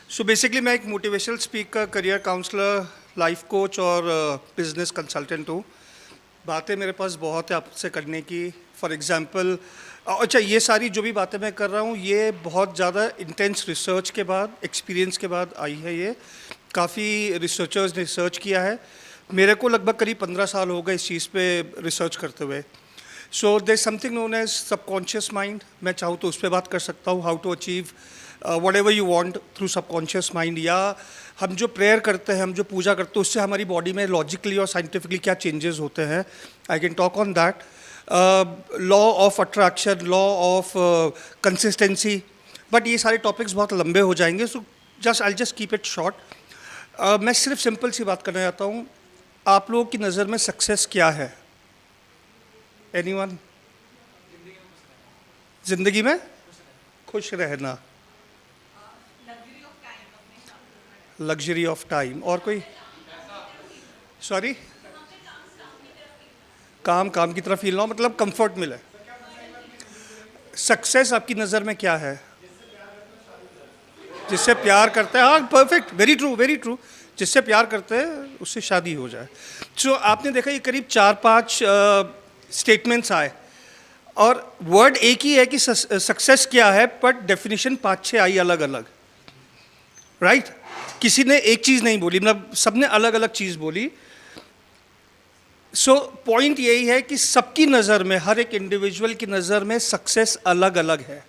सो basically मैं एक motivational speaker, career counsellor, life coach और बिजनेस कंसल्टेंट हूँ। बातें मेरे पास बहुत है आपसे करने की। फॉर एग्जांपल, अच्छा, ये सारी जो भी बातें मैं कर रहा हूँ ये बहुत ज़्यादा इंटेंस रिसर्च के बाद, एक्सपीरियंस के बाद आई है। ये काफ़ी रिसर्चर्स ने रिसर्च किया है। मेरे को लगभग करीब 15 साल हो गए इस चीज़ पे रिसर्च करते हुए। So there something known as subconscious mind. मैं चाहूँ तो उस पर बात कर सकता हूँ, how to achieve whatever you want through subconscious mind। या हम जो प्रेयर करते हैं, हम जो पूजा करते हैं, उससे हमारी बॉडी में लॉजिकली और साइंटिफिकली क्या चेंजेस होते हैं। I can talk on that. Law of attraction, law of consistency, but ये सारे टॉपिक्स बहुत लंबे हो जाएंगे, so I just keep it short. मैं सिर्फ सिंपल सी बात करना चाहता हूँ। आप लोगों की नज़र में सक्सेस क्या है? एनीवन? जिंदगी में खुश रहना, लग्जरी ऑफ टाइम। और कोई? सॉरी? काम काम की तरह फील ना हो, मतलब कंफर्ट मिले। सक्सेस आपकी नज़र में क्या है? जिससे प्यार करते हैं, हाँ perfect, very true very true. जिससे प्यार करते हैं उससे शादी हो जाए। सो आपने देखा ये करीब 4-5 स्टेटमेंट्स आए और वर्ड एक ही है कि सक्सेस क्या है, बट डेफिनेशन 5-6 आई अलग अलग, राइट? किसी ने एक चीज़ नहीं बोली, मतलब सबने अलग अलग चीज़ बोली। सो पॉइंट यही है कि सबकी नज़र में, हर एक इंडिविजुअल की नज़र में सक्सेस अलग अलग है।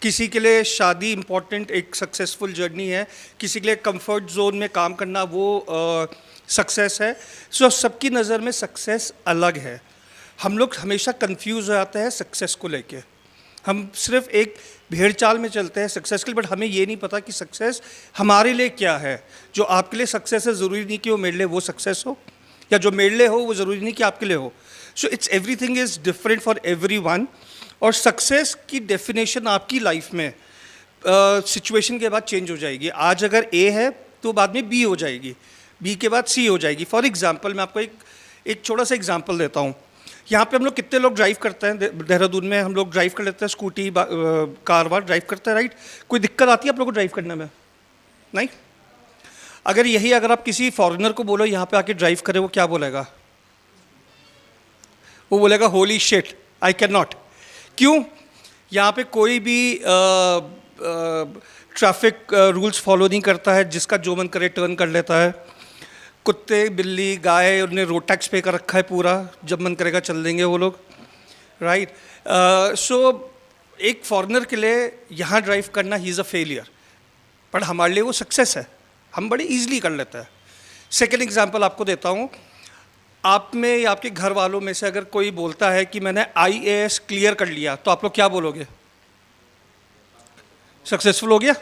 किसी के लिए शादी इम्पॉर्टेंट, एक सक्सेसफुल जर्नी है। किसी के लिए कंफर्ट जोन में काम करना वो सक्सेस है। सो सबकी नज़र में सक्सेस अलग है। हम लोग हमेशा कंफ्यूज हो जाते हैं सक्सेस को लेके। हम सिर्फ एक भेड़ चाल में चलते हैं सक्सेस के लिए, बट हमें ये नहीं पता कि सक्सेस हमारे लिए क्या है। जो आपके लिए सक्सेस है ज़रूरी नहीं कि वो मेरे लिए वो सक्सेस हो, या जो मेरे लिए हो वो ज़रूरी नहीं कि आपके लिए हो। So it's everything is different for everyone. और सक्सेस की डेफिनेशन आपकी लाइफ में सिचुएशन के बाद चेंज हो जाएगी। आज अगर ए है तो बाद में बी हो जाएगी, बी के बाद सी हो जाएगी। फॉर एग्जाम्पल मैं आपको एक छोटा सा एग्जाम्पल देता हूँ। यहाँ पे हम लोग कितने लोग ड्राइव करते हैं? देहरादून में हम लोग ड्राइव कर लेते हैं, स्कूटी कार वार ड्राइव करते हैं, राइट? कोई दिक्कत आती है आप लोग को ड्राइव करने में? नहीं? अगर आप किसी फॉरेनर को बोलो यहाँ पे आके ड्राइव करे, वो क्या बोलेगा? वो बोलेगा holy shit, I can not. क्यों? यहाँ पे कोई भी ट्रैफिक रूल्स फॉलो नहीं करता है, जिसका जो मन करे टर्न कर लेता है। कुत्ते, बिल्ली, गाय, उन्हें रोड टैक्स पे कर रखा है पूरा, जब मन करेगा चल देंगे वो लोग, राइट? सो एक फॉरेनर के लिए यहाँ ड्राइव करना he is a failure, but हमारे लिए वो सक्सेस है। हम बड़े ईजिली कर लेते हैं। सेकेंड एग्जाम्पल आपको देता हूँ। आप में या आपके घर वालों में से अगर कोई बोलता है कि मैंने IAS क्लियर कर लिया, तो आप लोग क्या बोलोगे? सक्सेसफुल हो गया,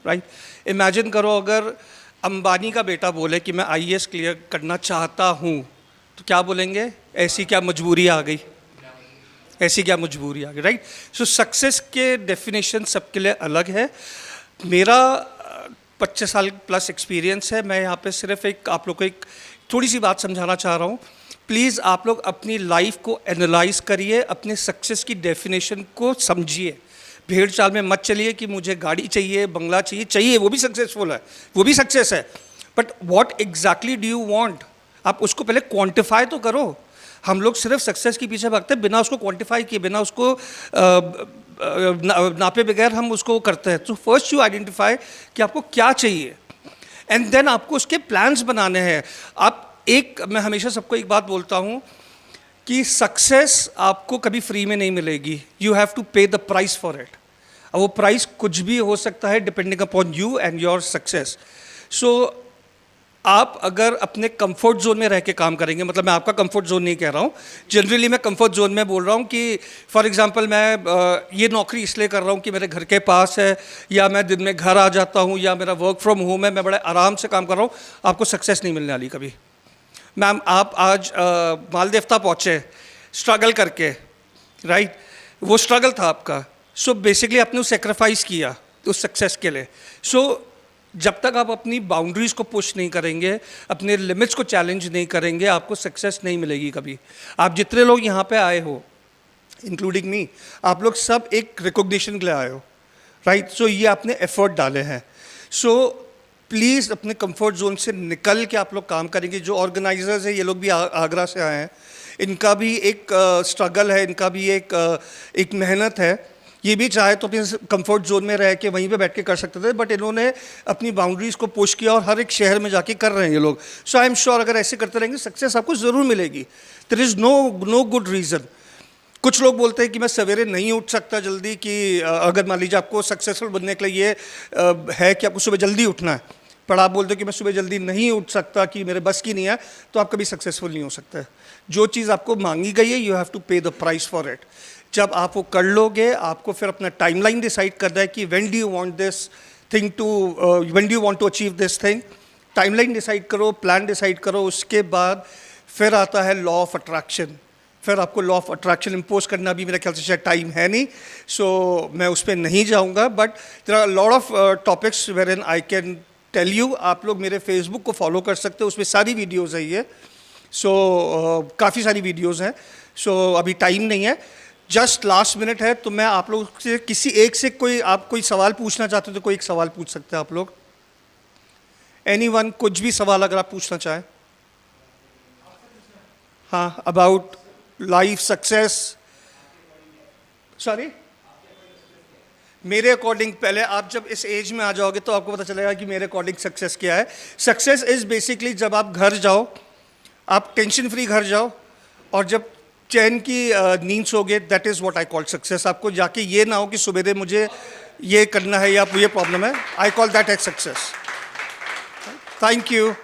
राइट? इमेजिन करो अगर अंबानी का बेटा बोले कि मैं IAS क्लियर करना चाहता हूँ, तो क्या बोलेंगे? ऐसी क्या मजबूरी आ गई, ऐसी क्या मजबूरी आ गई, राइट? सो सक्सेस के डेफिनेशन सबके लिए अलग है। मेरा 25 साल प्लस एक्सपीरियंस है। मैं यहाँ पे सिर्फ आप लोग को एक थोड़ी सी बात समझाना चाह रहा हूँ। प्लीज़ आप लोग अपनी लाइफ को एनालाइज करिए, अपने सक्सेस की डेफिनेशन को समझिए। भेड़ चाल में मत चलिए कि मुझे गाड़ी चाहिए, बंगला चाहिए, वो भी सक्सेसफुल है, वो भी सक्सेस है, but what exactly do you want? आप उसको पहले क्वांटिफाई तो करो। हम लोग सिर्फ सक्सेस के पीछे भागते हैं, बिना उसको क्वांटिफाई किए, बिना उसको नापे बगैर हम उसको करते हैं। तो फर्स्ट यू आइडेंटिफाई कि आपको क्या चाहिए, एंड देन आपको उसके प्लान्स बनाने हैं। मैं हमेशा सबको एक बात बोलता हूँ कि सक्सेस आपको कभी फ्री में नहीं मिलेगी। You have to pay the price for it. अब वो प्राइस कुछ भी हो सकता है, depending upon you and your success. So आप अगर अपने कंफर्ट जोन में रह के काम करेंगे, मतलब मैं आपका कंफर्ट जोन नहीं कह रहा हूँ, जनरली मैं कंफर्ट जोन में बोल रहा हूँ कि फॉर एग्जांपल मैं ये नौकरी इसलिए कर रहा हूँ कि मेरे घर के पास है, या मैं दिन में घर आ जाता हूँ, या मेरा वर्क फ्रॉम होम है, मैं बड़े आराम से काम कर रहा हूँ। आपको सक्सेस नहीं मिलने वाली कभी। मैम, आप आज मालदेवता पहुँचे स्ट्रगल करके, राइट? वो स्ट्रगल था आपका। सो बेसिकली आपने उस सेक्रीफाइस किया उस सक्सेस के लिए। सो जब तक आप अपनी बाउंड्रीज़ को पुश नहीं करेंगे, अपने लिमिट्स को चैलेंज नहीं करेंगे, आपको सक्सेस नहीं मिलेगी कभी। आप जितने लोग यहाँ पे आए हो, इंक्लूडिंग मी, आप लोग सब एक रिकॉग्निशन के लिए आए हो, राइट? सो ये आपने एफर्ट डाले हैं। सो प्लीज़ अपने कंफर्ट जोन से निकल के आप लोग काम करेंगे। जो ऑर्गेनाइजर्स हैं, ये लोग भी आगरा से आए हैं, इनका भी एक स्ट्रगल है, इनका भी एक मेहनत है। ये भी चाहे तो अपने कंफर्ट जोन में रह के वहीं पे बैठ के कर सकते थे, बट इन्होंने अपनी बाउंड्रीज़ को पुश किया और हर एक शहर में जाके कर रहे हैं ये लोग। सो आई एम श्योर अगर ऐसे करते रहेंगे सक्सेस आपको ज़रूर मिलेगी। There is no good reason. कुछ लोग बोलते हैं कि मैं सवेरे नहीं उठ सकता जल्दी, कि अगर मान लीजिए आपको सक्सेसफुल बनने के लिए ये है कि आपको सुबह जल्दी उठना है, पर आप बोलते हो कि मैं सुबह जल्दी नहीं उठ सकता, कि मेरे बस की नहीं है, तो आप कभी सक्सेसफुल नहीं हो सकते। जो चीज़ आपको मांगी गई है, you have to pay the price for it. जब आप वो कर लोगे, आपको फिर अपना टाइमलाइन डिसाइड करना है कि when do you want this thing to, when do you want to achieve this thing. Timeline decide करो, प्लान डिसाइड करो, उसके बाद फिर आता है लॉ ऑफ अट्रैक्शन। फिर आपको लॉ ऑफ अट्रैक्शन इम्पोज करना भी मेरे ख्याल से शायद टाइम है नहीं, सो मैं उस पर नहीं जाऊँगा। But there are lot of topics wherein I can tell you. आप लोग मेरे फेसबुक को फॉलो कर सकते हो, उसमें सारी वीडियोज़ है ये। सो काफ़ी सारी वीडियोज़ हैं। सो अभी टाइम नहीं है, जस्ट लास्ट मिनट है, तो मैं आप लोग से किसी एक से आप कोई सवाल पूछना चाहते हो तो कोई एक सवाल पूछ सकते हैं आप लोग। एनीवन, कुछ भी सवाल अगर आप पूछना चाहें। हाँ, अबाउट लाइफ, सक्सेस। सॉरी, मेरे अकॉर्डिंग पहले आप जब इस एज में आ जाओगे तो आपको पता चलेगा कि मेरे अकॉर्डिंग सक्सेस क्या है। सक्सेस इज़ बेसिकली जब आप घर जाओ, आप टेंशन फ्री घर जाओ, और जब चैन की नींद सोगे, that is what I call success. आपको जाके ये ना हो कि सुबह मुझे ये करना है या ये प्रॉब्लम है, I call that as success. Thank you.